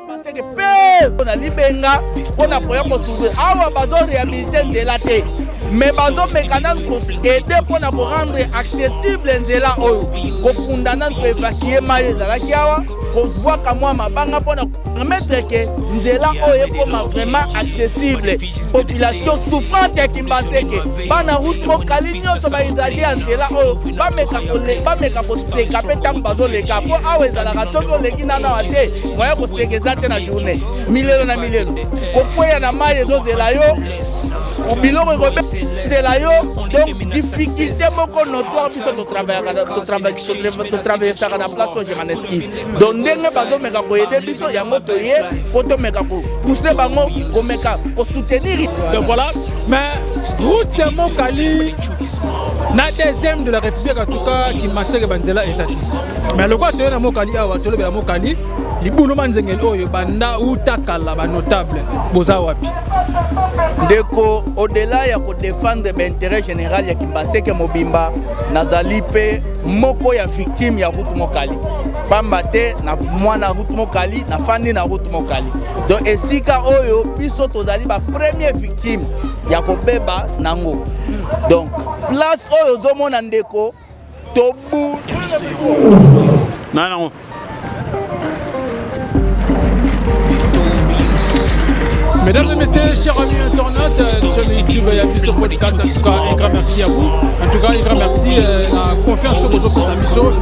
Parce que pe on a libenga on a koya ko soulever awa bazo réhabiliter nzela te mais bazo mécanisme pour aider pour na rendre accessible nzela oyo ko fundana pour évacuer mayo ezalaki awa ko voir ka moi mabanga pour na permettre que nzela oyo ekoma vraiment accessible population souffrante ya Kimbanseke bana route mokali nyonso ba izali ya nzela oyo bameka koseka pe ntango bazoleka po awa ezalaka soki oleki nana wa te moya kosekeza te na journée milelo na milelo kokweya na mai ezozela yo biloko ekobezela yo donc difficulté moko notoire biso totraversaka na place oyo je m'en excuse donc ndenge bazomeka koyede biso yango toye po tomeka kopousse bango komeka kosoutenir. Donc voilà, mais route mokali na deuxième de la République en tout cas qui Kimbanseke banzela ezati mais le quoi toyena mokali awa tolobela mokali libulu manzengeli oyo banda utakala ba notable boza wapi ndeko au-delà ya ko défendre l'intérêt général ya Kimbanseke mobimba nazali pe moko ya victime ya route mokali pamba te na mwana route mokali na fandi na route mokali donc esika oyo biso tozali ba première victime ya kobeba nango donc place oyo zomona ndeko tobu non. Mesdames et messieurs, chers amis internautes, sur YouTube et sur le podcast, en tout cas, un grand merci à vous. En tout cas, un grand merci la confiance sur vos autres émissions.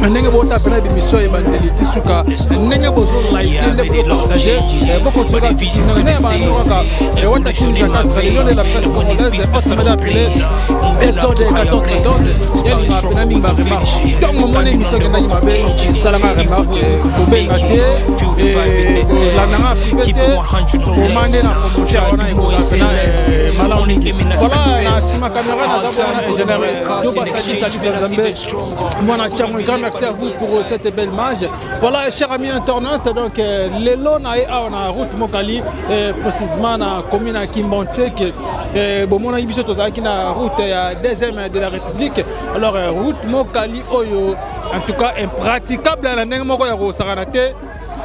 N'ayez pas tapé l'émission et bandeli tisuka. N'ayez pas liker, n'ayez pas partager. Beaucoup de choses. N'ayez pas wataching la 4 millions de la presse congolaise. On se met d'appeler Edson de 14-14. Il m'a appelé Mimba Rema. Tant que mon émission que n'ayez pas fait, Salama Rema, Kobe Gate, et la Nana Privé. Mandena promoteur on a écouté Malawi voilà na sima caméra na zabona ingénieur Doba Sadi Zambe moi na grand merci à vous pour cette belle image. Voilà chers amis internautes donc lelo na on a route mokali précisément na commune à Kimbanseke bon mon biso tozaki na route ya deuxième de la République alors route mokali oyo en tout cas impraticable na ndenge moko ya ko sakanate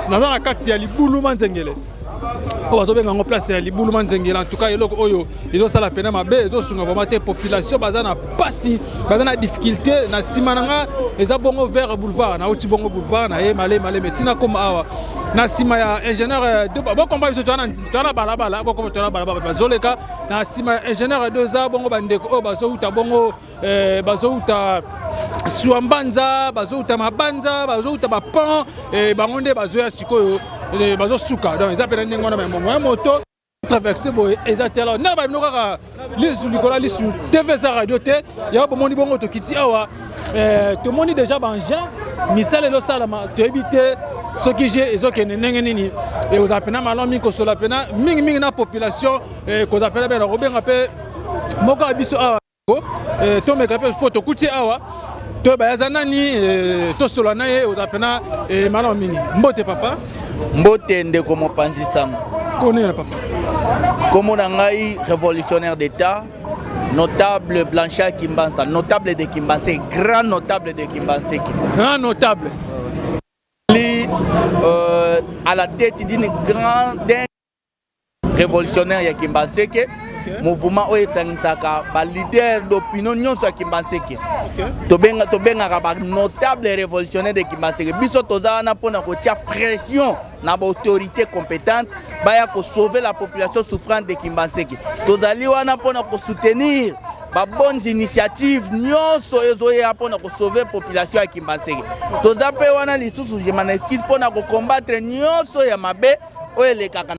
na na kati ya libulu manzengele on va en place libulu manzengela en tout cas eloko oyo izo sala pena mabe ezo sunga vraiment te population bazana pasi bazana difficulté na simananga eza bongo vers boulevard na oti bongo boulevard na male metina comme awa na sima ya ingénieur de bon combat biso tona balabala bon comme tona balabala bazoleka na sima ingénieur de za bongo bandeko o bazouta bongo bazouta suambanza bazouta mabanza bazouta ba pont et bangonde bazoya sikoyo bazo suka donc ils appellent n'engona mais moto traverser boy ezatela na ba binokaka les likola les sur TV za radio te ya ba moni bongo to kiti awa to moni déjà banja misale lo salama to éviter ce qui j'ai ezoke nenenge nini et aux appena malomi ko sola pena mingi na population ko appela ba robenga pe moko abiso awa to meka pe poto kuti awa to baza nani to sola na ye aux appena malomi mbote papa mbote ndeko mopanzi sam connaît papa comme on a révolutionnaire d'état notable Blanchard Kimbansa notable de Kimbanseke grand notable de Kimbanseke grand notable à la tête d'une grande révolutionnaire ya Kimbanseke mouvement oyo esangisaka ba leader d'opinion nyonso ya Kimbanseke tobenga ba notable révolutionnaire de Kimbanseke biso tozana pona kotia pression na ba autorité compétente baya ko sauver la population souffrante de Kimbanseke tozali wana pona ko soutenir ba bonnes initiatives nyonso ezoya pona ko sauver population ya Kimbanseke tozape wana lisusu je m'en excuse pona ko combattre nyonso ya mabe oyo lekaka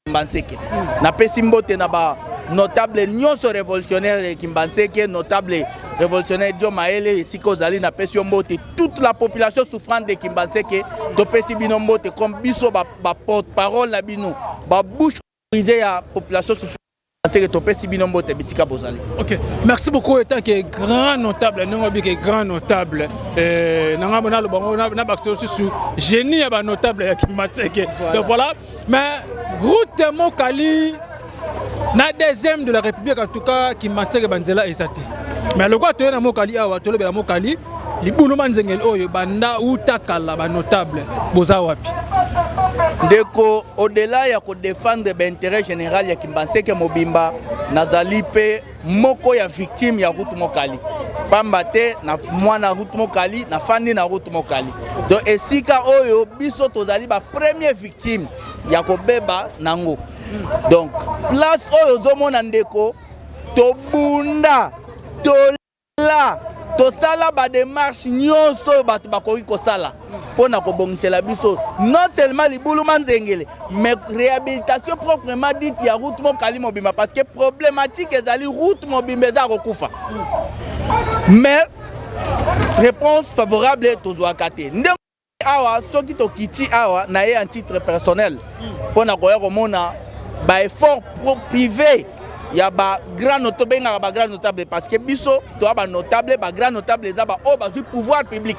Kimbanseke na pesi mbote na ba notable nyonso révolutionnaire de Kimbanseke notable révolutionnaire Dio Maele esika ozali na pesi mbote toute la population souffrante de Kimbanseke to pesi bino mbote comme biso ba porte-parole na bino ba bouche brisée ya population souffrante to pesi bino mbote bisika bozali. OK, merci beaucoup étant que grand notable non que grand notable nanga mona lo bango na bakse aussi génie ya ba notable ya Kimbanseke donc voilà mais route mokali na deuxième de la République en tout cas Kimbanseke banzela ezati mais le quoi toyena mokali awa tolobela mokali libulu manzengeli oyo banda utakala ba notable boza wapi ndeko au-delà ya ko défendre l'intérêt général ya Kimbanseke Mobimba nazali pe moko ya victime ya route mokali pamba te na mwana route mokali na fandi na route mokali donc esika oyo biso tozali ba première victime ya ko beba nango donc place oyo zomona ndeko tobunda tola tosala ba démarche nyonso bato bakoki kosala pona ko bongisela biso non seulement libulu manzengele mais réhabilitation proprement dite ya route mokali mobimba parce que problématique ezali route mobimba za kokufa mais réponse favorable tozwaka te ndenge awa soki tokiti awa na ye en titre personnel pona koya komona ba effort privé ya ba grand notable ba grand notable parce que biso to ba notable ba grand notable za ba o ba pouvoir public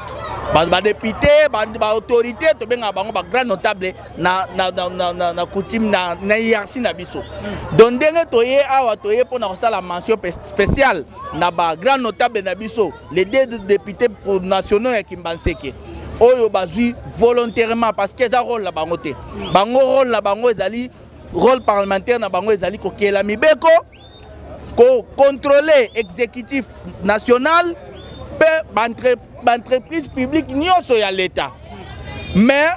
ba député ba autorité to benga bango ba grand notable na coutume na hiérarchie na biso donc ndenge toye awa toye pona kosala mention spéciale na ba grand notable na biso les deux députés nationaux ya Kimbanseke oyo bazui volontairement parce que ça rôle la bango te bango rôle la bango ezali rôle parlementaire na bango ezali ko kiela mibeko ko contrôler exécutif national pe entreprise publique nyonso ya l'état mais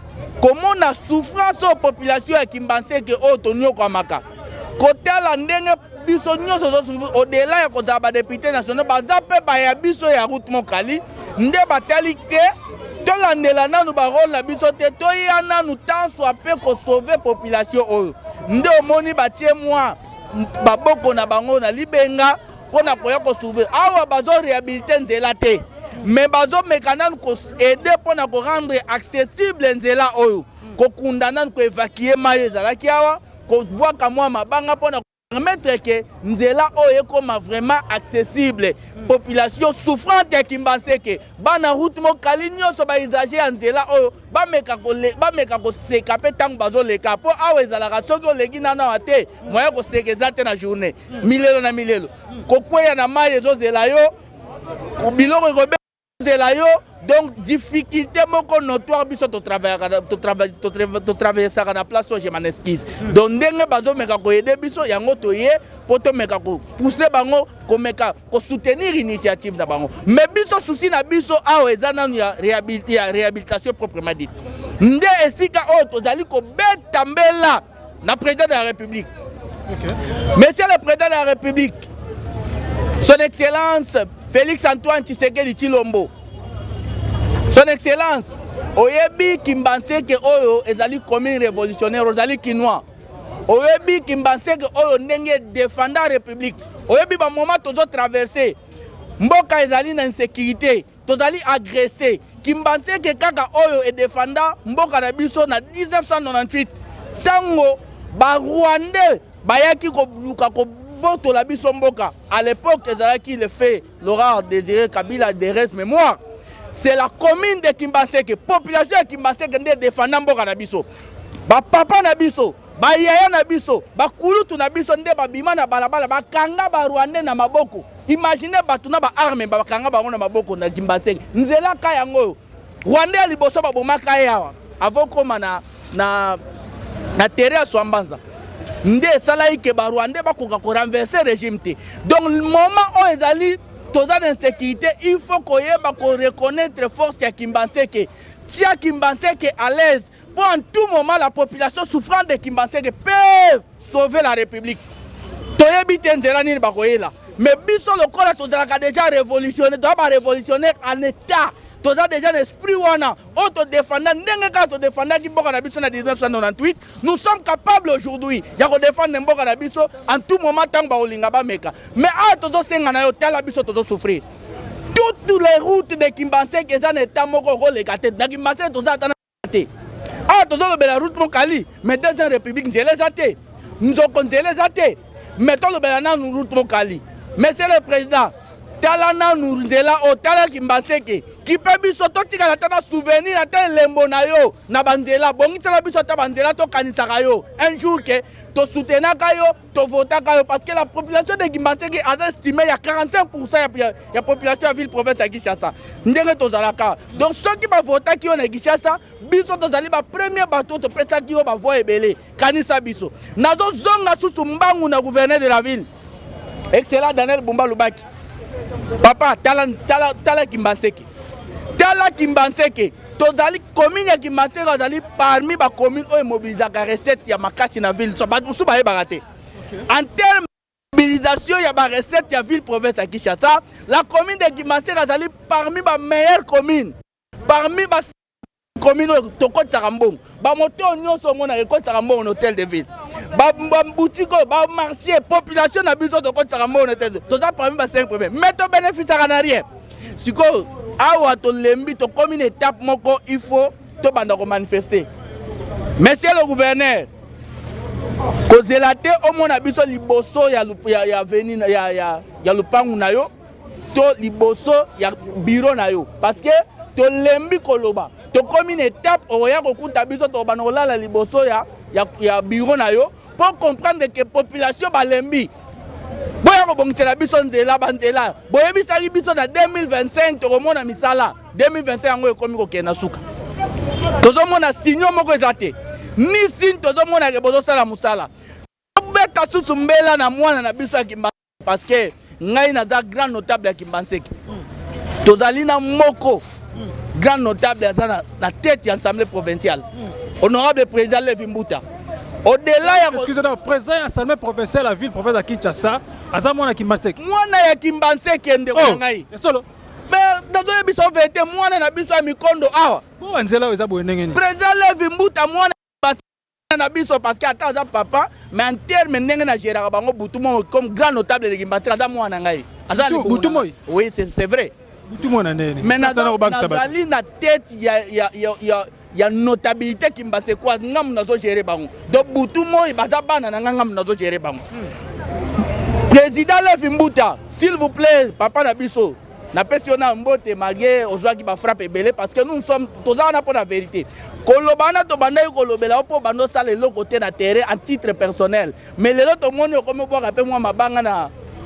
comment na souffrance aux population ya Kimbanseke o tonyo kwa maka kotala ndenge biso nyonso au-delà ya kozala ba député national baza pe ba ya biso ya route mokali nde batali te tolandela nanu ba rôle na biso te toya nanu tant soit pe ko sauver population oyo nde omoni batie moi baboko na bango na libenga pona koya ko sauver awa bazo réhabiliter nzela te mais bazo mekananu ko aider pona ko rendre accessible nzela oyo ko kundana ko évacuer maye ezalaki awa ko bwaka mwa mabanga pona permettre que nzela oyo ekoma vraiment accessible population souffrante ya Kimbanseke bana route mokali nyonso ba usager ya nzela oyo bameka koseka pe ntango bazoleka po awa ezalaka soki oleki nana wa te moya koseka eza te na journée milelo na milelo kokweya na mai ezozela yo biloko ekozela yo donc difficulté moko notoire biso to traversaka na place oyo je m'en excuse donc ndenge bazomeka koyede biso yango toye po tomeka kopousser bango komeka kosoutenir initiative na bango mais biso souci na biso awa eza nanu ya réhabilitation proprement dite nde esika oyo tozali kobeta mbela na président de la République monsieur le président de la République son excellence Félix Antoine Tshisekedi Tshilombo son excellence oyebi Kimbanseke oyo ezali commune révolutionnaire ozali kinois oyebi Kimbanseke oyo ndenge défendant république oyebi ba moment tozo traverser mboka ezali na insécurité tozali agressé Kimbanseke kaka oyo e défendant mboka na biso na 1998 tango ba Rwandais bayaki ko luka ko boto la biso mboka à l'époque ezalaki le fait Laurent Désiré Kabila de reste mémoire. C'est la commune de Kimbanseke, population de Kimbanseke nde défendant mboka na biso. Ba papa na biso, ba yaya na biso, ba kulutu na biso nde ba bima na balabala, ba kanga ba Rwandais na maboko. Imaginez batuna ba arme ba kanga ba na maboko na Kimbanseke. Nzela ka yango. Rwandais liboso ba bomaka yawa. Avant koma na terre Swambanza. Nde sala ike ba Rwandais ba koka ko renverser régime te. Donc le moment où ezali toza d'insécurité, il faut qu'on reconnaître force ya Kimbanseke. Tia Kimbanseke à l'aise. Pour en tout moment, la population souffrante de Kimbanseke peut sauver la République. Toyebi tenzela ni bakoyela. Mais biso le kola toza déjà révolutionnaire, toza ba révolutionnaire en état. Toza déjà l'esprit wana, auto défendant, ndenge ka to défendant ki mboka na biso na 1998, nous sommes capables aujourd'hui ya ko défendre mboka na biso en tout moment tant ba olinga ba meka. Mais a tozo senga na yo tala biso tozo souffrir. Toutes les routes de Kimbanseke ezan état moko ko le kate, na Kimbanseke toza tana te. A tozo le la route mokali, mais deuxième république nzele zate. Nous on nzele zate. Mettons le bela na route mokali. Monsieur le président, tala na nuzela o tala kimbaseke kipe biso totika na tana souvenir na tana lembo na yo na banzela bongisela biso ta banzela to kanisaka yo un jour que to soutenaka yo to votaka yo parce que la population de Kimbaseke a estimé il y a 45% ya population ya ville province ya Kinshasa ndenge tozalaka donc ceux qui va voter qui on a Kinshasa biso tozali ba premier bateau to pesa ki yo ba voix ebele kanisa biso nazo zonga susu mbangu na gouverneur de la ville excellent Daniel Bumba Lubaki papa tala Kimbaseke tala Kimbaseke tozali commune ya Kimbaseke tozali parmi ba commune o mobilisaka recette ya makasi na ville so ba usu ba ebaraté en termes de mobilisation ya ba recette ya ville province ya Kinshasa la commune de Kimbaseke tozali parmi ba meilleure commune parmi ba commune toko tsarambong ba moto nyonso mona ko tsarambong hôtel de ville ba boutique ba marché population na biso toko tsarambong hôtel toza parmi ba 5 premiers mais to bénéficiera na rien siko awa to lembi to comme une étape moko il faut to banda ko manifester monsieur le gouverneur ko zelate o mona biso liboso ya venir ya lupangu na yo to liboso ya bureau na yo parce que to lembi koloba to comme une étape oya ko kuta biso to banda ko lala liboso ya bureau na yo pour comprendre que population ba lembi boya ko bongisela biso nzela banzela boye bisali biso na 2025 to komona misala 2025 yango ekomi ko kena suka tozo mona sinyo moko ezate ni sin tozo mona ke bozo sala musala beta susu mbela na mwana na biso ya Kimbaseke parce que ngai na za grand notable ya Kimbaseke tozali na moko grand notable ya na tête ya assemblée provinciale honorable président Levi Mbuta. Au-delà, excusez-moi, président de l'Assemblée provinciale de la ville province de Kinshasa, Azamona Kimbaseke. Moi, na Kimbaseke ndeko ngai. Solo. Mais dans le biso vete moi na biso mikondo awa. Bo anzela eza bo ndenge. Président Levi Mbuta moi na biso parce que ata papa, mais en terme ndenge na gérera bango butumo comme grand notable de Kimbaseke aza moi na ngai. Aza butumo. Oui, c'est vrai. Butumo na nene. Mais na zali na tête ya notabilité Kimbasekoise ngam nazo gérer bango donc butu moy baza bana na ngam nazo gérer bango président Levi Mbuta s'il vous plaît papa na biso na pesiona mbote malgré ozwa ki ba frappe belé parce que nous sommes toza na pour la vérité kolobana to banda kolobela po bando sala le côté na terrain en titre personnel mais lelo to moni comme bo rapé moi mabanga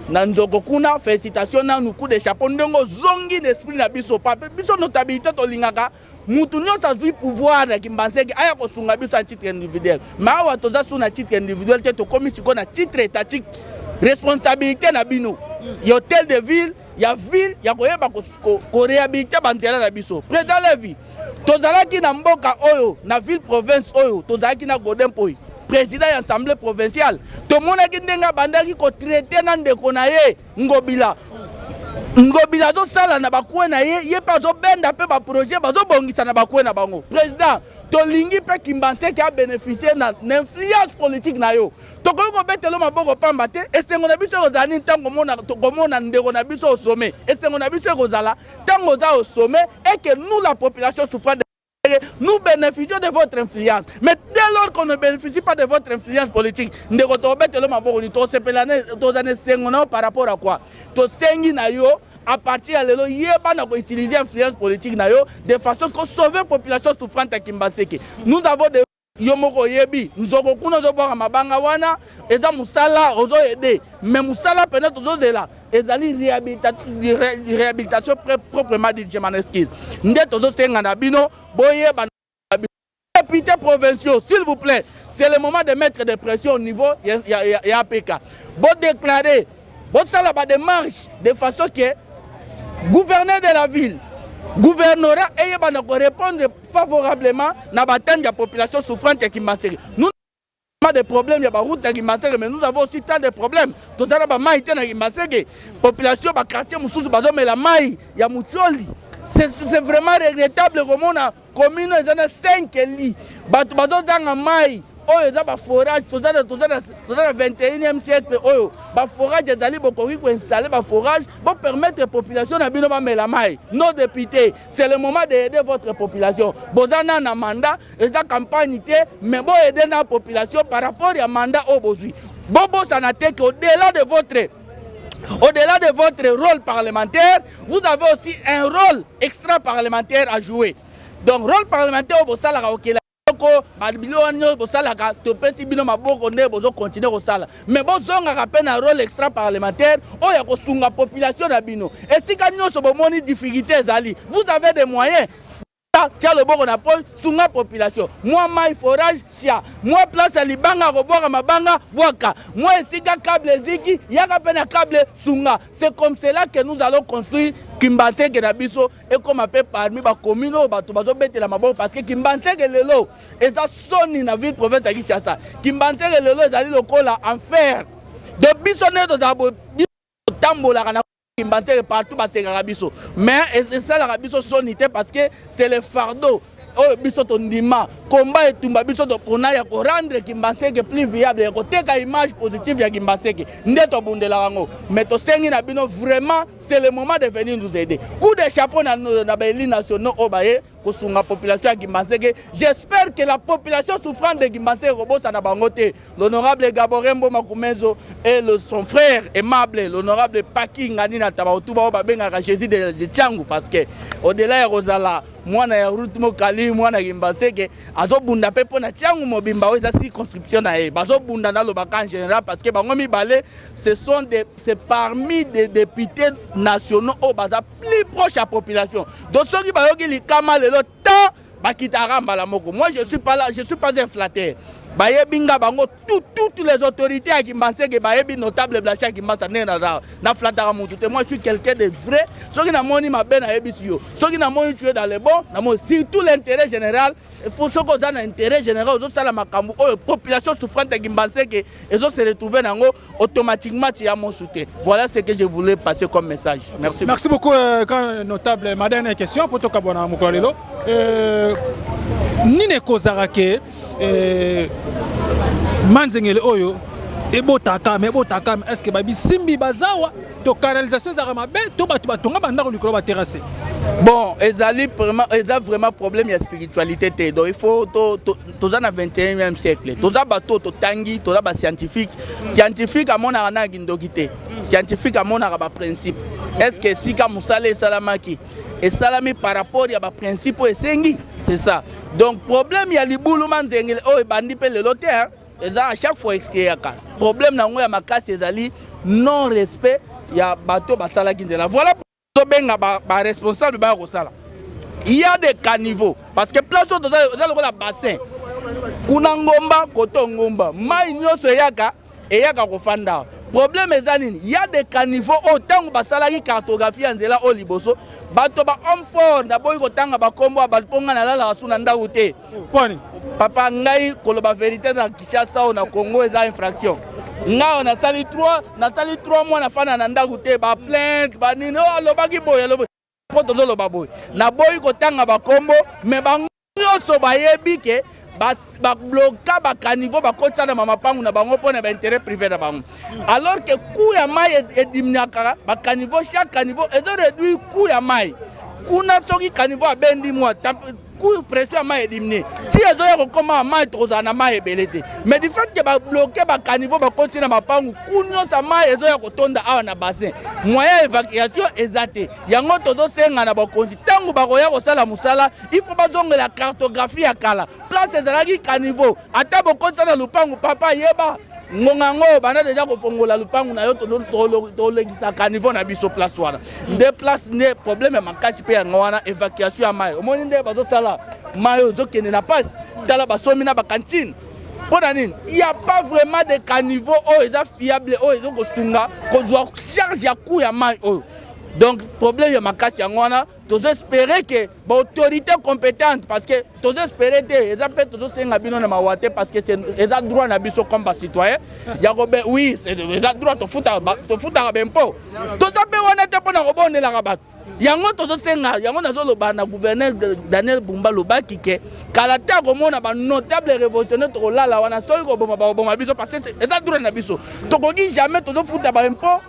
na nzoko kuna félicitations na nous coup de chapeau ndongo zongi d'esprit na biso papa biso notabilité to lingaka mutu nyonso azwi pouvoir na Kimbaseke aya kosunga biso à titre individuel mais awa toza su na titre individuel te tokomi siko na titre étatique responsabilité na bino ya hôtel de ville ya ville ya koyeba ko réhabiliter banzela na biso président Levi tozalaki na mboka oyo na ville province oyo tozalaki na Godin Poi président ya assemblée provinciale tomonaki ndenga bandaki ko traiter na ndeko na ye Ngobila zo sala na bakwe na ye pa zo benda pe ba projet ba zo bongisa na bakwe na bango président to lingi pe Kimbaseke a bénéficier na influence politique na yo to ko betelo maboko pamba te esengo na biso ozani ntango mona ndeko na biso au sommet esengo na biso kozala ntango za au sommet et que nous la population souffrant nous bénéficions de votre influence. Mais dès lors qu'on ne bénéficie pas de votre influence politique, nous par rapport à quoi? À partir de là, nous utiliser l'influence politique de façon qu'on sauve la population souffrante à Kimbaseke. Nous avons des yomoko yebi nzoko kuna zo bwa mabanga wana eza musala ozo aider mais musala peut-être ozo zela ezali réhabilitation proprement dit je m'en excuse ndet ozo senga na bino boye ba députés provinciaux s'il vous plaît c'est le moment de mettre des pressions au niveau ya APK bo déclarer bo sala ba démarche de façon que gouverneur de la ville gouvernorat et répondre favorablement à la population souffrante de Kimbaseke. Nous n'avons pas de problème, il y a des routes de Kimbaseke, mais nous avons aussi tant de problèmes. Nous avons des mailles de Kimbaseke. La population de quartier, mais la maille, il y a Moucholi. C'est vraiment regrettable comme on a commune 5 lits. Nous maille. Oyo za ba forage toza na 21e siècle oyo ba forage ezali bokoki ko installer ba forage pour permettre la population na bino ba mela mai nos députés c'est le moment d'aider votre population bozana na mandat eza campagne té mais bo aider na population par rapport à mandat au bozui bobo sanate que au-delà de votre Au-delà de votre rôle parlementaire, vous avez aussi un rôle extra-parlementaire à jouer. Donc, rôle parlementaire, vous savez, continuer mais bon un rôle extra parlementaire oh ya kosunga population na bino et si kanyo so bomoni difficulté zali vous avez des moyens tia le boko na pole sunga population moi mai forage tia moi place à libanga robora mabanga boaka moi esika câble ziki yaka pena câble sunga c'est comme cela que nous allons construire Kimbanseke na biso et comme appelé parmi ba commune bato bazo betela maboko parce que Kimbanseke lelo eza soni na ville province ya Kinshasa Kimbanseke lelo ezali lokola enfer de biso neto za tambola kana Kimbanseke partout baseka biso mais c'est ça la biso sonité parce que c'est le fardeau oh biso to ndima combat etumba biso to pona ya ko rendre Kimbanseke plus viable ya ko teka image positive ya Kimbanseke ndeto bundela rango mais to sengi na bino vraiment c'est le moment de venir nous aider coup de chapeau na baeli nationaux obaye ko sunga population ya Kimbanseke j'espère que la population souffrant de Kimbanseke robosa na bangote l'honorable Gaborembo Makumezo et son frère aimable l'honorable Paki Ngani na tabaotuba obabenga ka Jésus de Tchangu parce que au-delà ya Rosala mwana ya Rutmo Kali mwana Kimbanseke azobunda pe pona Tchangu mobimba oza circonscription na e bazobunda na lobaka en général parce que bango mibale c'est parmi des députés nationaux au baza plus proche à population donc ceux qui bayoki likama lelo temps bakitara mbala moko moi je suis pas là je suis pas un flatteur bayebinga bango toutes les autorités à Kimbanseke bayebi notable Blacha Kimbasa na flatara mutu moi je suis quelqu'un de vrai ceux qui na moni mabe na yebisio ceux qui na moni tuer dans le bon na moni surtout l'intérêt général il faut ce qu'on a un intérêt général aux sala makambu population souffrante à Kimbanseke et se retrouver nango automatiquement tu as mon soutien voilà ce que je voulais passer comme message merci beaucoup quand notable ma dernière question pour toka bona mukolelo nine kozarake manzengele oyo ebotaka est-ce que babi simbi bazawa to canalisation za mabe to batu batonga bandako likolo ba terrasser bon ezali vraiment problème ya spiritualité te donc il faut toza na 21e siècle toza bato to tangi toza ba scientifique à mon ana gindoki te scientifique à mon ba principe est-ce que sika musale salamaki et salami par rapport à ba principe esengi c'est ça donc problème ya libulu manzengele o bandi pe le lote à chaque fois écrit problème nango ya makasi ezali non respect ya bato basala kinzela voilà pour benga ba responsable ba kosala il y a des caniveaux parce que place où dans le bassin kuna ngomba koto ngomba mai nyoso eyaka kofanda problème ezali il y a des caniveaux autant basala ki cartographie nzela o liboso bato ba homme fort na boy kotanga ba kombo ba ponga na lala asuna ndawu te kwani papa ngai koloba vérité na Kinshasa na Congo eza infraction nga na sali 3 mois na fana na ndaku te ba plainte ba nini o lobaki boye lobo poto zo loba boye na boy kotanga ba kombo mais ba nyonso ba yebi ke ba bloquer ba caniveau ba kotsa na mama pangu na bango pona ba intérêt privé na bango alors que coût ya mai edimnyaka ba caniveau chaque caniveau ezo réduit coût ya mai kuna soki caniveau abendi moi coup pression ma éliminer si ezoya kokoma mai toza na mai ebelete mais du fait que ba bloquer ba caniveau ba continue na mapangu kunyo sa mai ezoya kotonda awa na bassin moyen évacuation ezate yango tozo senga na ba konzi tangu ba koya kosala musala il faut bazonga la cartographie ya kala place ezalaki caniveau ata bokonza na lupangu papa yeba ngongango bana deja kofongola lupangu na yo tolekisa caniveau na biso place wana nde place ne problème makasi pe ya ngwana évacuation ya mai omoni nde bazo sala mai ozokende na passe tala basomi na ba cantine pona nini il y a pas vraiment de caniveau o eza fiable o ezo kosunga kozwa charge ya coût ya mai o donc problème ya makasi ya ngwana tozo espérer que ba autorité compétente parce que tozo espérer te eza pe tozo senga bino na mawate parce que c'est eza droit na biso comme ba citoyen ya ko be oui c'est eza droit to futa bempo tozo pe wana te pona ko bonela ka bato yango tozo senga yango nazo loba na gouverneur Daniel Bumba lobaki ke kala te ko mona ba notable révolutionnaire to lala wana soki ko boma biso parce que eza droit na biso to ko gi jamais tozo futa ba impôt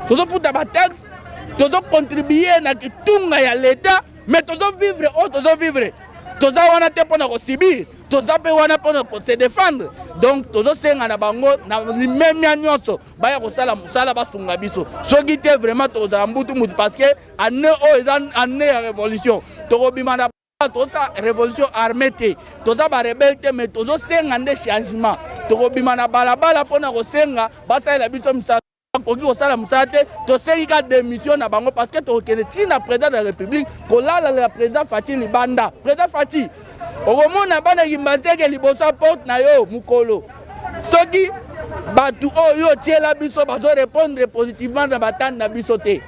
tozo futa ba taxe tozo contribuer na kitunga ya l'État mais tozo vivre tozo wana te pona ko subir toza pe wana pona ko se défendre donc tozo senga na bango na limemia nyonso baya ko sala musala basunga biso soki te vraiment toza mbutu mutu parce que année o ezan année ya révolution to bima na toza révolution armée te toza ba rebelle te mais tozo senga nde changement to bima na balabala pona ko senga basala biso musala koki kosala musala te tosengi ka démission na bango parce que tokende ntina président de la république kolala la président Fati Libanda président Fati okomona bana Kimbanzeke liboso porte na yo mukolo soki batu oyo tiela biso bazo répondre positivement na batande na biso te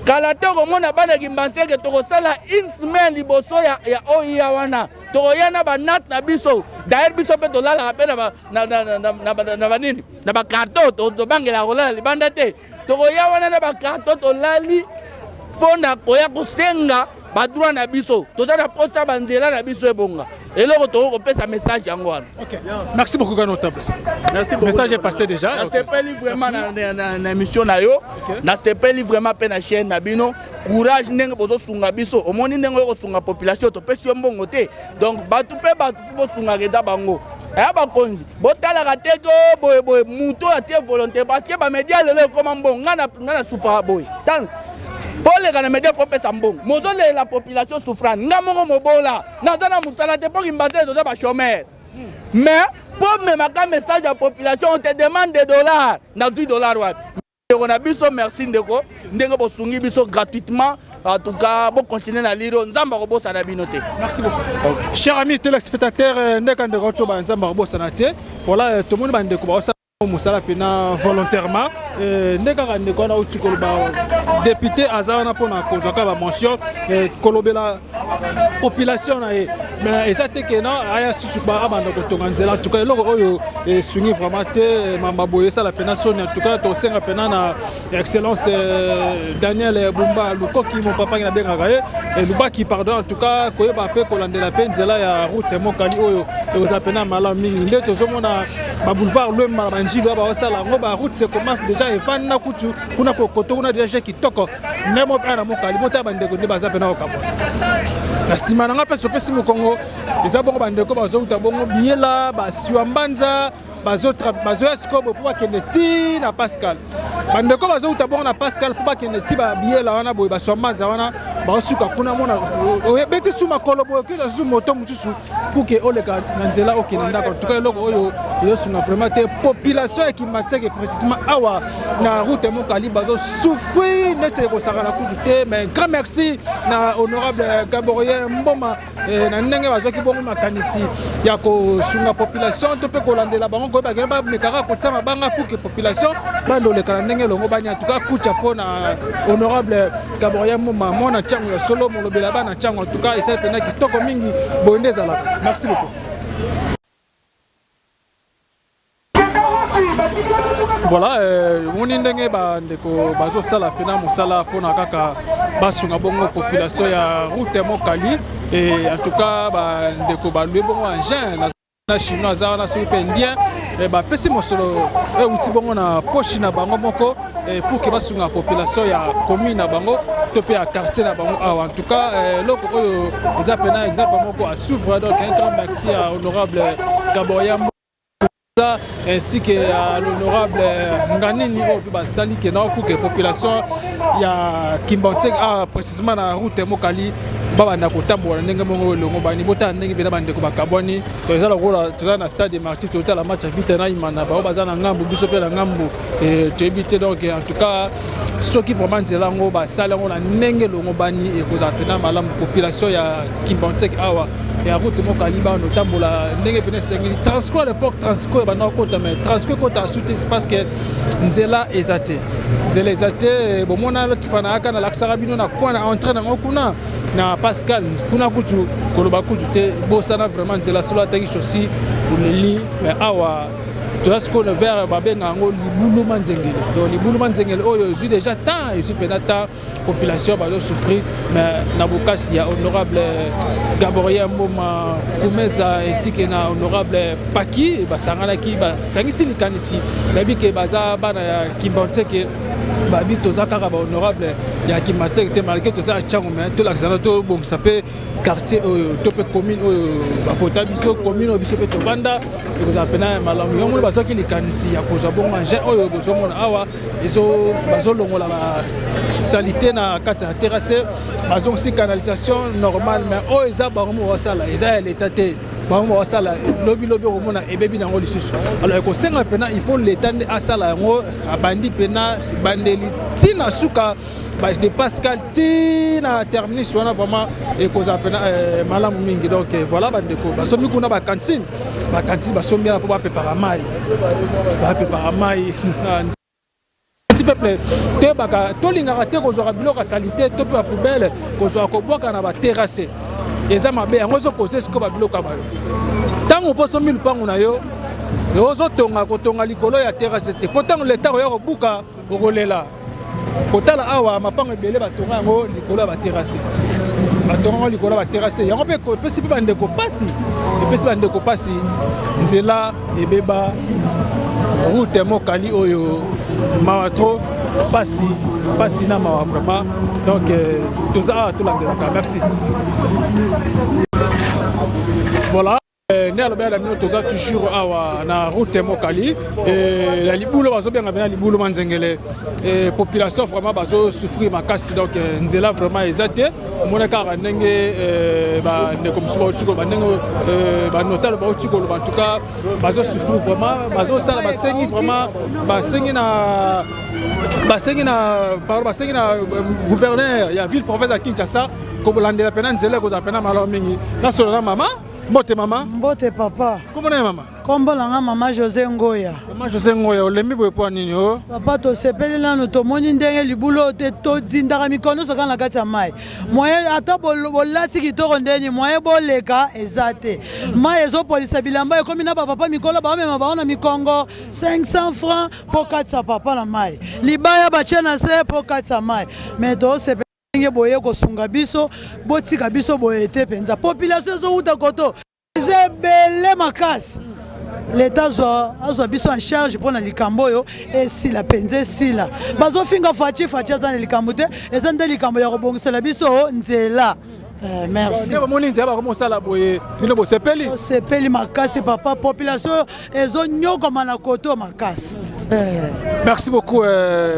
kala te okomona bana Kimbanzeke tokosala une semaine liboso ya oyo wana tokoyana banat na biso d'ailleurs biso pe tolala pe na banini na bakarton tobangela kolala libanda te tokoya wana na bakarton tolali mpona koya kosenga badroit na biso toza na posa banzela na biso ebonga eloko tokopesa message yango wana. Merci beaucoup Gano Table. Merci beaucoup. Le message est passé déjà. Na sepeli vraiment na émission na yo. Na sepeli vraiment pe na chaîne na bino. Courage ndenge bozo sunga biso. Omoni ndenge ko sunga population to pesi mbongo te. Donc batu pe batu bo sunga reza bango. Aya bakonzi. Botala kateko boye muto atie volonté parce que ba média lelo comme mbongo ngana souffra boye. Tant pour les gars, les faut pas s'embonner. Mozo la population souffrant. N'amoko mobola. N'azana musala te pour imbaser de ba chômeur. Mais pour me marquer message à la population, on te demande des dollars. N'a $10 ouais. On a biso merci ndeko. Ndenge bo sungi biso gratuitement. En tout cas, bon continuer à lire. Nzamba robo sana binote. Merci beaucoup. Chers amis téléspectateurs, ndeka ndeko choba nzamba robo sana te. Voilà, tout le monde bande ko ba musala pena volontairement ndeka ndeko na uti koloba député azana pona kozaka ba mention kolobela population na ye mais ezate ke na aya susu ba abanda ko tonga nzela en tout cas eloko oyo sungi vraiment te mamba boye sala pena soni en tout cas to senga pena na excellence Daniel Bumba Lukoki mon papa na benga gaye Lubaki pardon en tout cas koyeba pe kolandela pe nzela ya route mokali oyo eza pena mala mingi nde tozomona ba boulevard le njilo ba osala ngo ba route commence déjà et fan na kutu kuna kokoto kuna déjà kitoko nemo pana mokali bota bandeko ndi baza pena okabo na sima nanga peso pesi mokongo eza bongo bandeko bazo uta bongo biela ba siwambanza bazo escobo pour kende ti na Pascal bandeko bazo uta bongo na Pascal pour kende ti ba biela wana boy ba siwambanza wana ba suka kuna mona beti suma kolobo ke za moto mutusu pour que oleka na nzela okenda ko tuka loko oyo yo sunga vraiment te population qui Kimbanzeke précisément awa na route mokali bazo souffrir nete ko sakana ku te mais grand merci na honorable Gaborien Mboma na ndenge bazo ki bongo makanisi ya ko sunga population to pe ko landela bango ko ba gamba mekara ko tsama banga pour que population bando le kana ndenge longo banya tuka kucha pona honorable Gaborien Mboma mona chango ya solo mo lobela bana chango en tout cas esa pena kitoko mingi bondeza la. Merci beaucoup. Voilà, moni ndenge ba ndeko bazo sala pena mosala pona kaka basunga bongo population ya route mokali et en tout cas ba ndeko ba lui bongo engin na chinois za na sur indien et ba pesi mosolo e uti bongo na poche na bango moko pour que basunga population ya commune na bango to pe ya quartier na bango en tout cas loko oyo eza pena exemple moko à souffre donc un grand merci à honorable Gaborien ainsi que à l'honorable Nganini Obi Sali qui est dans la population ya Kimbanzeke précisément na route mokali baba na kotambola ndenge mongo longo bani bota ndenge bena bande ko bakaboni to ezala kola to na stade de Martyrs to la match vite na imana ba bazana ngambu biso pe na ngambu et tebité donc en tout cas ceux qui vraiment nzela ngo ba sala ngo na ndenge longo bani e koza pena malamu population ya Kimbanzeke awa et à route mokali ba no tambola ndenge pene sengi transco l'époque transco ba na kota mais transco kota soute parce que nzela ezate bomona la kifana aka na laksara bino na kwana entrer na ngokuna na Pascal kuna kutu koloba kutu te bosana vraiment nzela solo atangi chosi li mais awa to asko le vers babenga ngo libulu manzengele donc libulu manzengele oyo je déjà tant je suis penata population ba do souffrir mais na bokasi ya honorable Gaborien Mboma Kumeza ainsi que na honorable Paki basangana ki ba sangisi likanisi babi ke baza bana ya Kimbanzeke babi tozaka ba honorable ya Kimbanseke te malgré tout ça chango mais tout l'accident to bon ça peut quartier to peut commune ba fota biso commune biso peut to vanda ko za pena malamu yo mo ba so ki likanisi ya ko za bon anje oyo bo so mona awa eso bazo longola ba salité na kati ya terrasse bazo si canalisation normale mais o eza ba mo wasala eza l'état te ba mo wasala lobi ko mona ebebi nango lisusu alors ko senga pena il faut l'état a sala ngo abandi pena bandeli tina suka de Pascal tina terminé sur vraiment et cause appena malamu mingi donc voilà ba ndeko ba somi kuna ba cantine ba somi na pour ba préparer mai petit peuple te baka to linga te ko zo biloko salité to pa poubelle ko zo ko boka na ba terrasse eza mabe yango zo cause ce ko ba biloko ba tango poso mille pango na yo ozo tonga ko tonga likolo ya terrasse te pourtant l'état yo ko buka okolela kotala awa mapango ebele batonga yango likolo ya baterrasse batonga yango likolo ya baterrasse yango mpe epesi mpe bandeko pasi nzela ebeba route mokali oyo mawa tro pasi na mawa vraiment donc toza awa tolandelaka merci voilà. Nous sommes toujours à la route Mokali. La Liboulou va bien la Liboulou Manzengele. Population vraiment va souffrir ma casse donc nous là vraiment exaté. Mon car n'engé comme ça tu vas n'engé notal en tout cas va souffrir vraiment va ça va saigner vraiment va saigner na gouverneur il y a ville province à Kinshasa comme l'andela pena nzela ko za pena malo mingi na solo mama. Mbote maman. Mbote papa. Comment est maman? Kombo langa mama José Ngoya. Mama José Ngoya, olemi boye po nini o? Papa to sepeli lanu to moni ndenge libulo te to dindaka mikono soka na kati ya mai. Moye ata bolati kitoko ndeni moye boleka ezate. Mai ezo polisa bilamba ekomi na papa mikolo ba mema ba ona mikongo 500 francs pour 400 papa na mai. Libaya ba chena se pour 400 mai. Mais to sepeli boye ko sunga biso botika biso boye te penza population zo uta koto zebele makasi l'état azwa biso en charge pour na likambo yo et si la penze si la bazo finga fachi za na likambo te ezande likambo ya kobongisela biso nzela. Merci. Sepeli makasi papa population ezo nyoko mana koto makasi. Merci beaucoup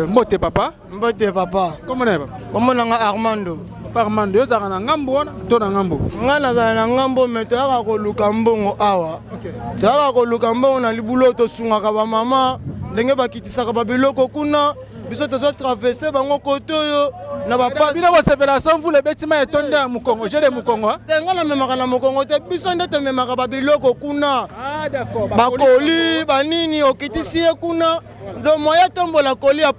Mbote papa. Mbote papa. Comment est? Comment nanga Armando? Armando yo zaka na ngambo wana to na ngambo. Ngana za na ngambo meto ya ko luka mbongo awa. Okay. Ya ko luka mbongo na libulo to sunga ka ba mama ndenge bakitisaka ba biloko kuna biso to zo travester bango koto yo. Na ba pas bino bo séparation vous le bâtiment etonde ya mukongo je de mukongo tenga na memaka na mukongo te biso ndete memaka ba biloko kuna d'accord bakoli banini okitisi kuna do moya tombola koli ya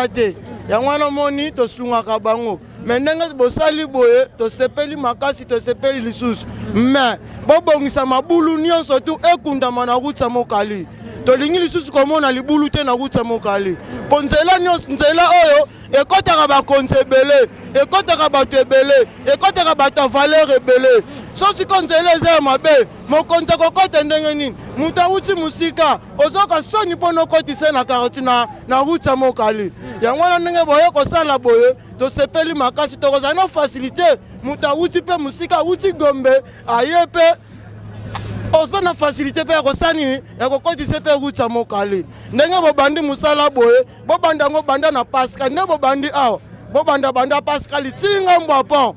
te yango wana moni to sungaka bango mais ndenge bosali boye to sepeli makasi to sepeli lisusu mais bobongisa mabulu nyonso tu ekundama na route Mokali tolingi lisusu komona libulu te na route Mokali po nzela nyonso nzela oyo ekotaka bakonzi ebele ekotaka bato ebele ekotaka bato valeur ebele so siko nzela eza ya mabe mokonzi akokota ndenge nini mutu awuti musika ozoka soni mpo nokotisa na karoti na route Mokali yango wana ndenge boye kosala boye tosepeli makasi tokozala na facilité mutu awuti mpe musika awuti Gombe aye mpe ozo na facilité pe ko sani ya ko kodise pe route Mokali ndenge bobandi musala boye bobanda ngo banda na Pascal ne bobandi aw bobanda banda Pascal tinga mbapon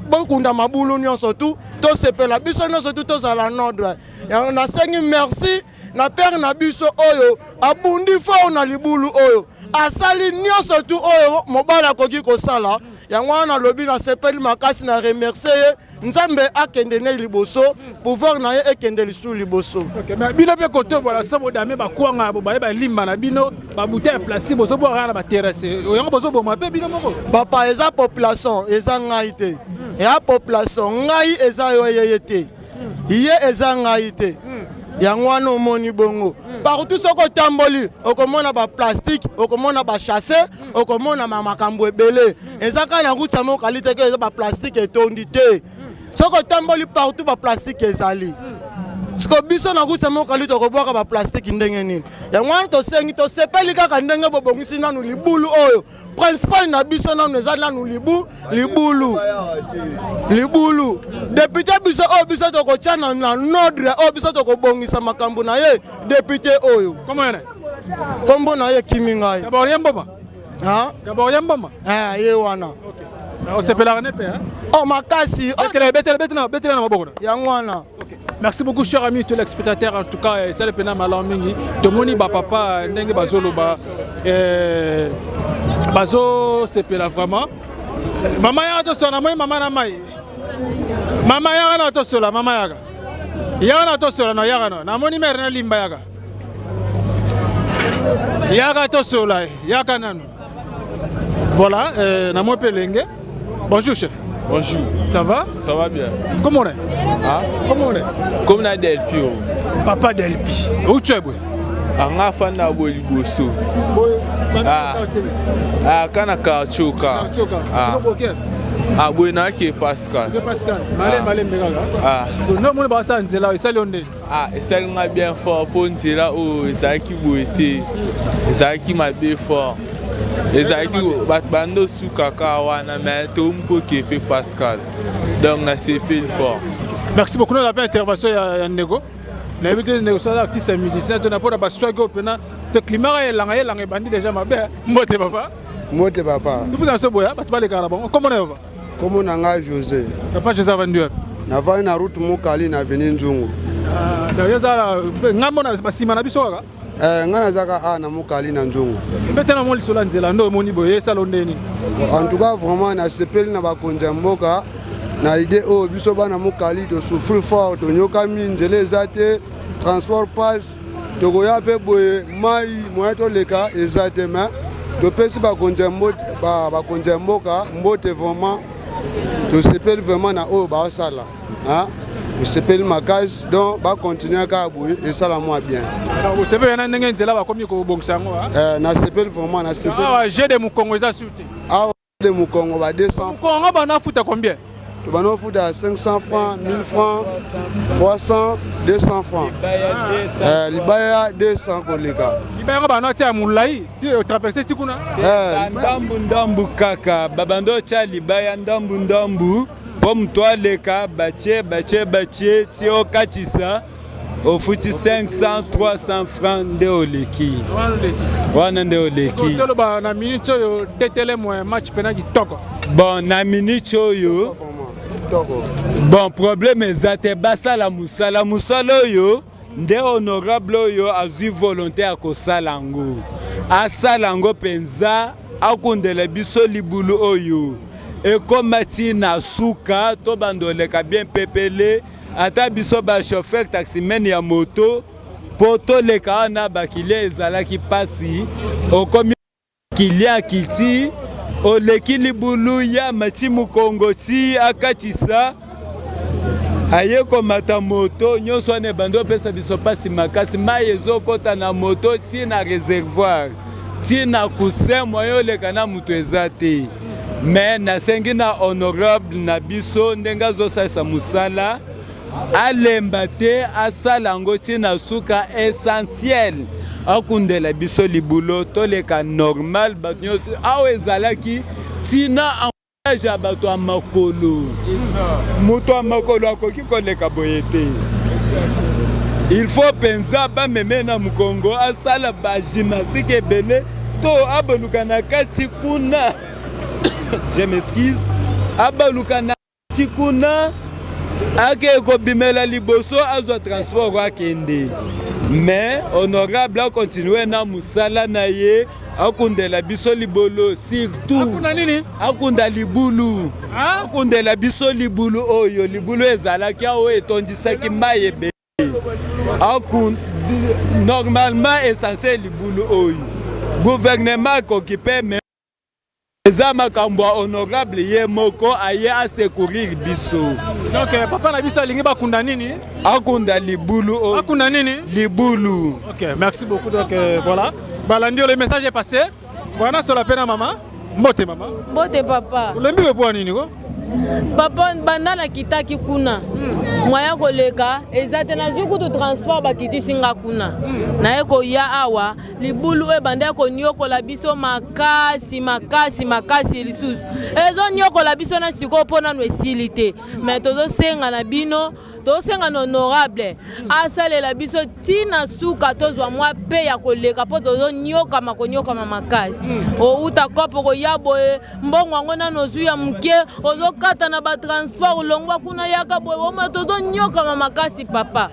bokunda mabulu nyonso tu to sepela biso nyonso tu to zala nordre ya na sengi merci na père na biso oyo abundi fo na libulu oyo asali nyonso tu oyo mobala koki kosala yango wana lobi na sepeli makasi na remercier nzambe akende ne liboso pouvoir na ye ekende lisu liboso. OK mais bino pe koto voilà ça bodame ba kwanga bo ba limba na bino ba bouteille plastique bozo bo na ba terrasse yango bozo bo mape bino moko papa eza population eza ngai te ya population ngai eza yo yeyete ye eza ngai te yango wana omoni bongo partout soko tamboli okomona ba plastique okomona ba chasser okomona makambo ebele ezaka na route Mokali te ke ba plastique etondi te soko tamboli partout ba plastique ezali siko biso na kusa mokali tokobwaka ba plastique ndenge nini yango wana tosengi tosepeli kaka ndenge bobongisi nanu libulu oyo principal na biso nanu eza nanu libulu député biso oyo biso tokotya na nordre oyo biso tokobongisa makambo na ye député oyo kombo na ye kimi ngai ye wana makasi yango wana. Merci beaucoup, chers amis, tous les spectateurs. En tout cas, c'est le pénal Malamingi. Tout le monde, papa, Nengue Bazolo, Bazo, c'est pénal vraiment. Maman, il y a un seul, maman, maman, il y a un seul, maman, il y a un seul, non, il y a un namoni mère limba yaga. Il y a un seul, il y a un. Voilà, namo pelenge. Bonjour, chef. Bonjour. Ça va? Ça va bien. Comment on est? Ah? Comment on est? Comme na Delpi. Papa Delpi. Où tu es? Anga fana boli boso. Kana kachoka. Ah, buena ki Pascal. Pascal. Malé mbega. Non mon ba sa nzela isali onde. Isali nga bien fort pour nzela o isaki boete. Isaki mabe fort. Ezaki bando soukaka wana mais to mpo kepe Pascal. Donc na CP fort. Merci beaucoup de la intervention ya Nego. Na évité négociation artiste et musicien to na pour ba swago pena te climat ya langa bandi déjà mabe. Mbote papa. Tu peux en se boya, tu vas les carabons. Comment on est papa? Comment on a José? Papa José vendu. Na va na route Mokali na venir Njongo. D'ailleurs ça ngambo na basima na biso ka. Ngana zaka na Mokali na Njongo. Betena mo lisola nzela ndo moni boye salonde ni. En tout cas vraiment na sepeli na ba konja mboka na idée o biso bana Mokali to souffrir fort to nyoka minjele zate transport passe to goya pe boye mai moya to leka ezate mais to pesi ba konja mboka mbote vraiment to sepeli vraiment na o ba sala hein. Je s'appelle Makaz, donc va continuer à Kaboué et ça la moi bien. Vous savez, il y a un endroit là comme il faut bon sang. Na s'appelle vraiment na s'appelle. Ah, j'ai des Moukongo ça sauté. Ah, des Moukongo va 200. Moukongo va na foutre combien? Tu vas nous foutre à 500 francs, 1000 francs, 300, 200 francs. Libaya 200 kolega. Libaya va na tia moulai, tu traverser tikuna. Ndambu kaka, babando cha libaya ndambu. Comme toi les cas, bâtier, si au katisa, au foutu 500, 300 francs de oleki. Wana de oleki. Na minute yo tetele mo match penalty Togo. Bon, na minute yo. Bon, problème ezate basala musala yo, nde honorable yo azui volonté akosala ngo. Asala ngo penza akundele biso libulu oyo. Et comme na souka, to bandoleka bien pepele, ata biso ba chauffeur taximen ya moto, poto leka na bakile ezala ki pasi, o komi kilia kiti, o leki libulu ya mati mukongo ti akatisa, aye komata moto, nyonso ne bando pesa biso pasi makasi, ma yezo kota na moto ti na réservoir, ti na coussin moyo leka na mutu ezate. Mais na sengi na honorable na biso ndenga zo sa musala alemba te asala ngo ti na suka essentiel akundela biso libulo to leka normal banyo awe ezalaki tina engage bato amakolo muto amakolo akoki koleka boyete. Il faut pensa ba meme na mukongo asala ba gymnastique ebele to aboluka na kati kuna. Je m'excuse. Abaluka na tikuna ake ko bimela liboso azo transport wa kende. Mais honorable a continuer na musala na ye akundela biso libolo surtout. Akunda nini? Akunda libulu. Akundela biso libulu oyo libulu ezala ki o etondisaki maye be. Normalement essentiel libulu oyo. Gouvernement occupé mais Zama Kambwa honorable ye moko aye a secourir biso. Donc papa na biso alingi bakunda nini? Akunda libulu. Akunda nini? Libulu. OK, merci beaucoup. Donc voilà. Balandi le message est passé. Voilà sur la peine à maman. Mbote maman. Mbote papa. Ulembi wepo nini ko? Papa banda na kitaki kuna. moya koleka ezate na zuku to transport bakiti singa kuna na eko ya awa libulu ebande ko nyoko la biso makasi lisusu ezo nyoko la biso na siko pona no esilite mais tozo senga na bino to senga honorable asale la biso tina suka tozwa mwa pe ya koleka po tozo nyoka makonyoka makasi o uta kopo ko yabo mbongo ngona no zuya mke ozo kata na ba transport longwa kuna yaka boy o ma tozo nyoka makasi papa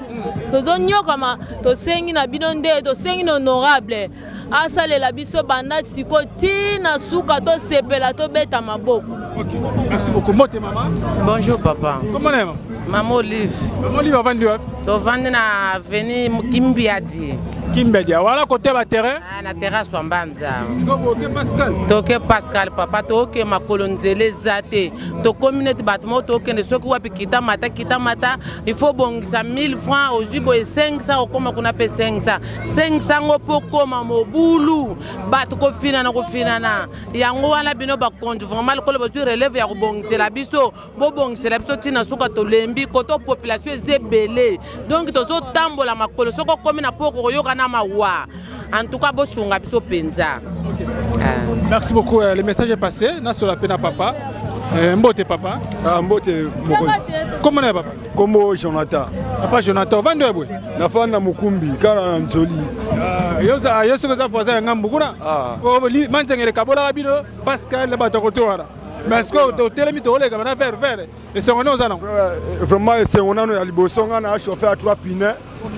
tozo nyoka to sengi na bino nde to sengi honorable asale la biso banda siko tina suka to sepela to beta maboko. OK. Merci beaucoup. Mote maman. Bonjour papa. Comment est maman? Maman Olive. Maman Olive avant de to vendre na avenue Kimbiadi. Kimbedia, voilà côté ba terrain. Ah na terrasse Wambanza. Toke Pascal. Toke Pascal papa toke makolonzele zate. To communauté battement toke ne soki wapi kita mata il faut bongisa 1000 francs aux ubo 500 okoma kuna pe 500 ngopoko mobulu bato ko finana yango wana bino ba compte vraiment le ba relève ya ko bongisela biso bo bongisela biso tina suka to lembi koto population ezebele donc tozo tambola makolo soko komi na poko yoka na mawa en tout cas bosunga biso penza. Merci beaucoup, le message est passé na sur la pena papa. Mbote papa. Mbote mokozi. Comment est papa? Kombo Jonathan. Papa Jonathan, vande boy. Na fana mukumbi kara nzoli. Yoso ko za voisin ngambu kuna. O li manzengere kabola bino Pascal le bato kotoara. Parce que au télémi to le gaba na faire. Et c'est on ozana. Vraiment c'est on a ya liboso nga na chauffeur à 3 pneus. OK.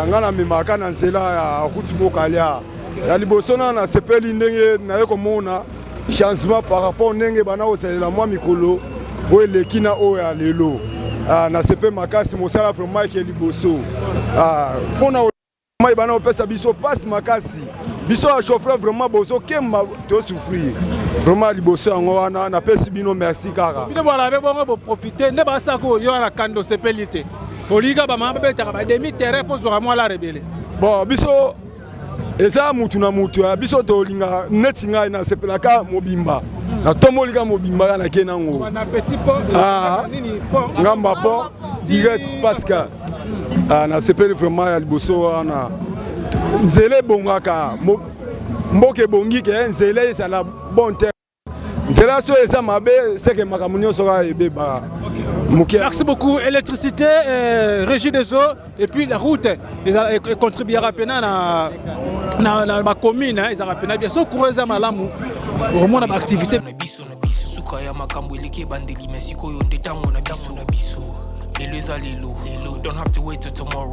Nga na mimaka na nzela ya route mokalia. Ya liboso na sepeli ndenge na yeko mona changement par rapport ndenge bana osalela mwa mikolo o elekina o ya lelo. Na sepe makasi mosala vraiment ke liboso. Pona mai bana opesa biso passe makasi. Biso a chauffeur vraiment boso kemba to souffrir. Vraiment liboso yango wana na pesi bino merci kaka. Bino bala be bongo bo profiter ne ba sako yo na kando sepelite. Oliga ba mamba be taka ba demi terrain pour zora moi la rebelle. Bon biso eza mutu na mutu ya biso to linga netinga na sepelaka mobimba. Na tomolika mobimba na kenango. Na petit pont nini pont ngamba pont direct Pascal. Na sepeli vraiment ya liboso wana. Nzele bongaka mboke bongi ke nzele ça la bonne terre. Nzela so eza mabe c'est que makamunyo sera ebeba. Merci beaucoup. Électricité, régie des eaux et puis la route, ils contribuera à na ma commune, ils ont bien sûr courage à malamu. Au moins la activité. Don't have to wait till tomorrow.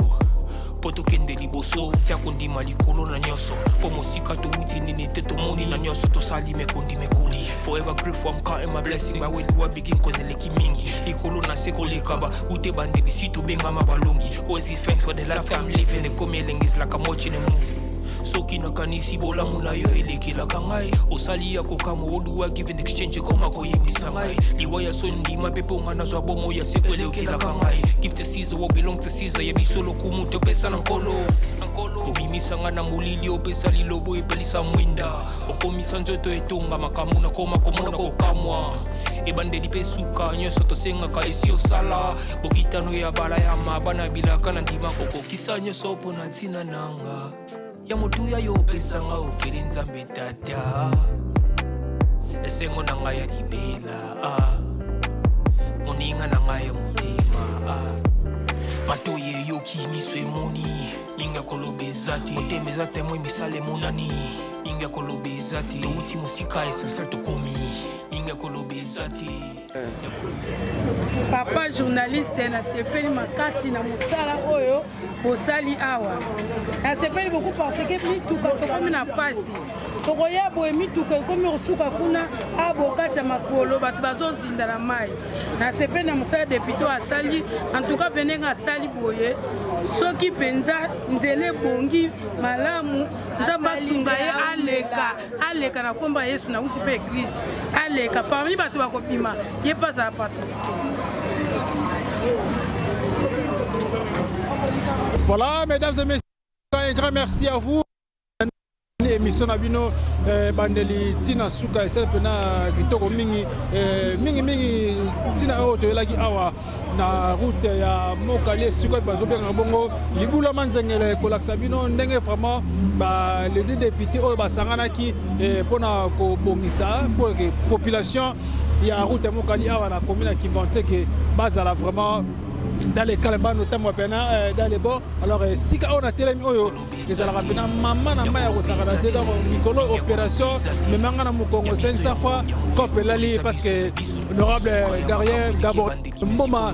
Poto kende liboso tia kundi malikolo na nyoso po musika to wuti nini te to moni na nyoso to sali me kundi me kuli forever grateful I'm counting my blessing but when you are begin cause leki mingi likolo na seko lekaba ute bande bisitu benga mabalongi always give thanks for the life I'm living the coming is like I'm watching a movie soki na kanisi bola muna yo elekila kangai osali ya kokamo oduwa give in exchange koma ko yemisa ngai liwaya sondi mapepo ngana zwa bomo ya sekwele okila kangai give to Caesar what belong to Caesar ya bisolo kumuto pesa na nkolo obimisa ngana mulili opesa lilobo epelisa mwinda okomisa njoto etonga makamuna koma komona kokamwa ebande lipesuka nyoso tosengaka esi osala bokitano ya bala ya mabana bilaka na ndima kokokisa nyoso pona ntina nanga ya motuya yo pesa nga ofere nzambe tata esengo na nga ya libela moninga na nga ya motima matoye yo kimiswe moni ninga kolobezati otemeza temwe misale monani ninga kolobezati outi musika essentiel to komi ninga kolobezati papa journaliste na sepeli makasi na musala oyo bosali awa na sepeli beaucoup parce que mituka tokomi na pasi tokoya boye mituka ekomi kosuka kuna abokati ya makolo bato bazozinda na mai na sepeli na mosala depute asali en tout cas penenge asali boye soki mpenza nzele bongi malamu nzambe asunga ye aleka na komba yesu na uti mpe eglise aleka parmi bato bakobima ye mpe azala participe. Voilà, mesdames et messieurs, un grand merci à vous. émission na bino bandeli tina suka esel pena kitoko mingi mingi tina oyo toyelaki awa na route ya Mokali suka bazobenga bongo libula manzengele kolakisa bino ndenge vraiment les deux députés oyo basanganaki mpona kobongisa pour que population ya route ya Mokali awa na commune ya Kimbantseke bazala vraiment dans les calembas notamment dans les bords. Alors si on a télé oyo les ala rapena maman na maya ko sakana te dans Nicolo opération mais mangana mu Congo 500 fois copelali parce que honorable Garien Gabor Mboma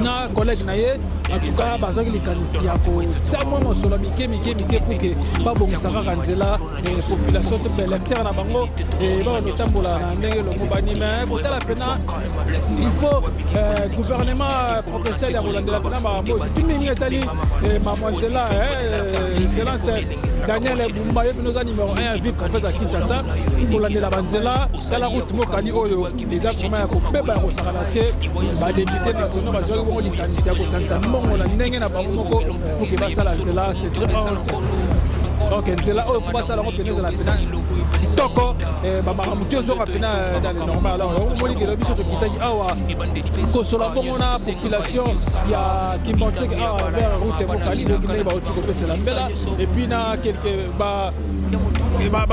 na collègue na ye en tout cas bazaki likanisi ya ko tsamwa mosolo mike pour que ba bongisaka kanzela population to belecteur na bango et ba notambola na ndenge lo mobani mais ko tala pena il faut gouvernement professionnel ya kolandela pena ba mo tumi ngetali mamwanzela c'est Daniel Bumba ye nous numéro 1 à ville en fait à Kinshasa kolandela banzela la route Mokali oyo les actions ya ko beba ko sakana te ba député national ba zo ko likanisi ya ko sansa mbongo la ndenge na bango moko pour que basala nzela c'est très important. Donc nzela oyo ko basala ko peneza la pena toko ba mutu zo ka pena dans les normal alors on moni que le biso to kitaki awa ko sola bongo na population ya Kimbantseke awa vers route Mokali donc ne ba otu ko pesa la mbela et puis na quelques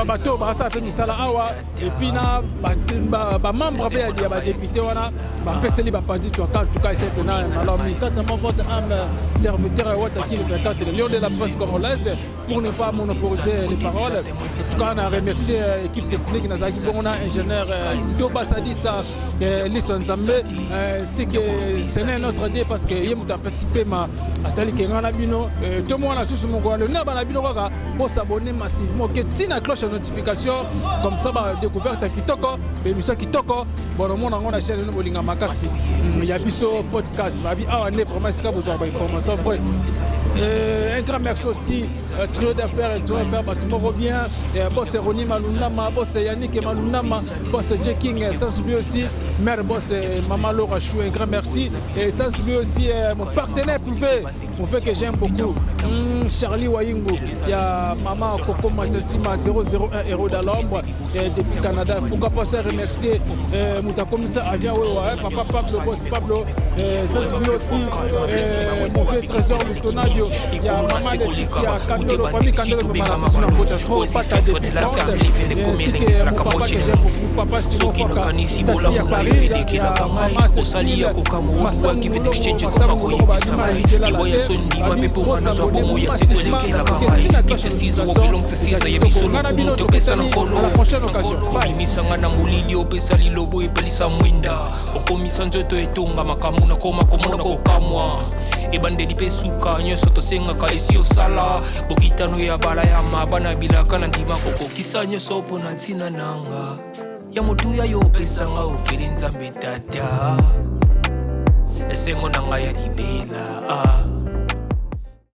bato basa fait misala awa et puis na ba membre ya ba député wana ba peseli ba parti tu en tout cas c'est pena alors mi quand votre âme serviteur wata qui le président de Lion de la presse congolaise pour ne pas monopoliser les paroles. En tout cas, on a remercié l'équipe technique, on a ingénieur Toba Sadissa, Lisson Zambé, c'est que ce n'est notre idée parce que il a participé à celle qui est en Abino. Tout le monde a juste mon le n'a pas Abino pour s'abonner massivement, que tina cloche de notification, comme ça, découverte à Kitoko, émission Kitoko, bon, le monde a chaîne de Bolinga Makasi. Il y a Bisso podcast, il y a un vraiment ce que vous avez information. Un grand merci aussi, trio d'affaires, Bâtiment revient, boss Roni Malunama, boss Yannick Malunama, boss J King, Sansoubi aussi, mère boss Maman Laura Chou, un grand merci. Et Sansoubi aussi, mon partenaire privé, on fait que j'aime beaucoup. Charlie Wayingo, il y a Maman Coco Matatima 001 Héros d'Alombre, depuis Canada. Pourquoi pas se remercier mon commissaire Avia Wewa, Papa Pablo, boss Pablo, Sansoubi aussi, mon vieux trésor Lutonadio, il y a Maman Laetitia, Candelo, famille Candelo, Maman trop pas ta différence. Ainsi que mon papa que j'aime beaucoup, papa Simon Foka, Stati à Paris, il y a Maman Cécile, Massam Moulongo, Massam Moulongo, Badima, il est là, la tête, pour s'abonner massivement, Tina Cloche de notification, Nanabino Topesani, à la prochaine occasion. Bye. Misangana mulili opesali lobo epelisa mwinda okomisa nzoto etonga makamuna koma komona kokamwa ebandeli pe suka nyonso tosengaka esi osala bokitano ya bala ya mabana bilaka na ndima kokokisa nyonso mpo na ntina nanga ya motuya yo opesanga ofeli nzambe tata esengo na ngai ya libela